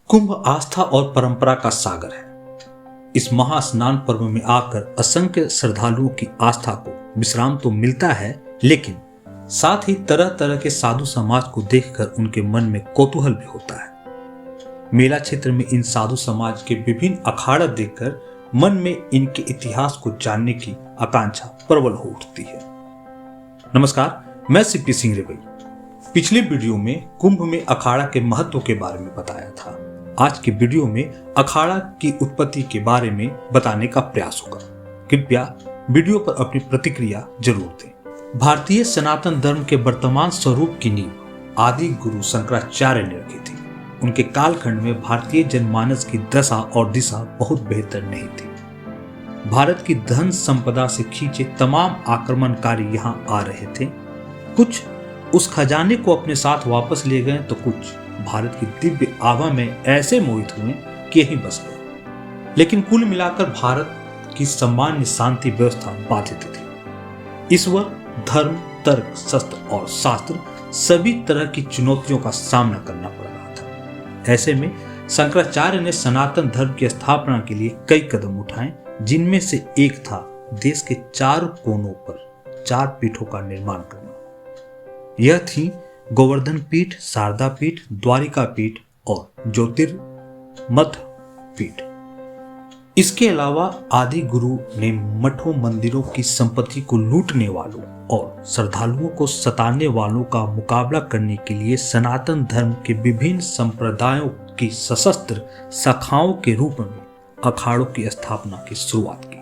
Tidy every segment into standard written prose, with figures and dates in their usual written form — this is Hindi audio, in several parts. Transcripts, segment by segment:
कुंभ आस्था और परंपरा का सागर है। इस महास्नान पर्व में आकर असंख्य श्रद्धालुओं की आस्था को विश्राम तो मिलता है, लेकिन साथ ही तरह तरह के साधु समाज को देखकर उनके मन में कौतूहल भी होता है। मेला क्षेत्र में इन साधु समाज के विभिन्न अखाड़ा देखकर मन में इनके इतिहास को जानने की आकांक्षा प्रबल हो उठती है। नमस्कार, मैं सीपी सिंह रेवई। पिछले वीडियो में कुंभ में अखाड़ा के महत्व के बारे में बताया था। आज के वीडियो में अखाड़ा की उत्पत्ति के बारे में बताने का प्रयास होगा। कृपया वीडियो पर अपनी प्रतिक्रिया जरूर दें। भारतीय सनातन धर्म के वर्तमान स्वरूप की नींव आदि गुरु शंकराचार्य ने रखी थी। उनके कालखंड में भारतीय जनमानस की दशा और दिशा बहुत बेहतर नहीं थी। भारत की धन संपदा से खींचे तमाम आक्रमणकारी यहाँ आ रहे थे। कुछ उस खजाने को अपने साथ वापस ले गए, तो कुछ भारत की दिव्य आभा में ऐसे मोहित हुए कि यहीं बस गए। लेकिन कुल मिलाकर भारत की सामान्य शांति व्यवस्था बाधित थी। ईश्वर, धर्म, तर्क, शस्त्र और शास्त्र सभी तरह की चुनौतियों का सामना करना पड़ रहा था। ऐसे में शंकराचार्य ने सनातन धर्म की स्थापना के लिए कई कदम उठाए, जिनमें से एक था देश के चारों कोनों पर 4 पीठों का निर्माण करना। यह थी गोवर्धन पीठ, शारदा पीठ, द्वारिका पीठ और ज्योतिर्मठ पीठ। इसके अलावा आदि गुरु ने मठों मंदिरों की संपत्ति को लूटने वालों और श्रद्धालुओं को सताने वालों का मुकाबला करने के लिए सनातन धर्म के विभिन्न संप्रदायों की सशस्त्र शाखाओं के रूप में अखाड़ों की स्थापना की शुरुआत की।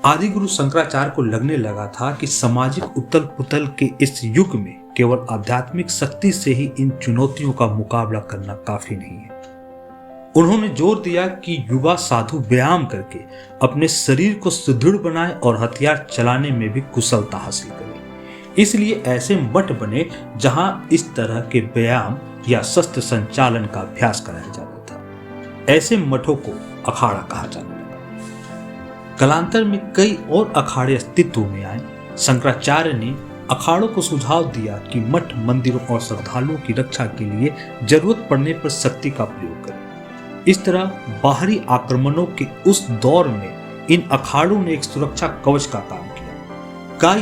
आदि गुरु शंकराचार्य को लगने लगा था कि सामाजिक उथल पुथल के इस युग में केवल आध्यात्मिक शक्ति से ही इन चुनौतियों का मुकाबला करना काफी नहीं है। उन्होंने जोर दिया कि युवा साधु व्यायाम करके अपने शरीर को सुदृढ़ बनाए और हथियार चलाने में भी कुशलता हासिल करें। इसलिए ऐसे मठ बने जहां इस तरह के व्यायाम या शस्त्र संचालन का अभ्यास कराया जाता था। ऐसे मठों को अखाड़ा कहा जाने लगा। कालांतर में कई और अखाड़े अस्तित्व में आए। शंकराचार्य ने अखाड़ों को सुझाव दिया कि मठ मंदिरों और श्रद्धालुओं की रक्षा के लिए जरूरत पड़ने पर शक्ति का प्रयोग करें। इस तरह बाहरी आक्रमणों के उस दौर में इन अखाड़ों ने एक सुरक्षा कवच का काम किया।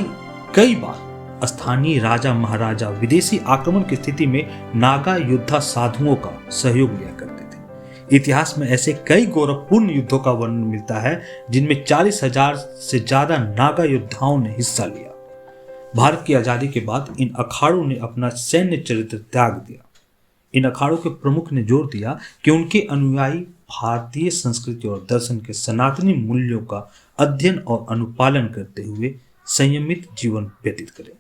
कई बार स्थानीय राजा महाराजा विदेशी आक्रमण की स्थिति में नागा योद्धा साधुओं का सहयोग लिया करते थे। इतिहास में ऐसे कई गौरवपूर्ण युद्धों का वर्णन मिलता है, जिनमें 40,000 से ज्यादा नागा योद्धाओं ने हिस्सा लिया। भारत की आजादी के बाद इन अखाड़ों ने अपना सैन्य चरित्र त्याग दिया। इन अखाड़ों के प्रमुख ने जोर दिया कि उनके अनुयायी भारतीय संस्कृति और दर्शन के सनातनी मूल्यों का अध्ययन और अनुपालन करते हुए संयमित जीवन व्यतीत करें।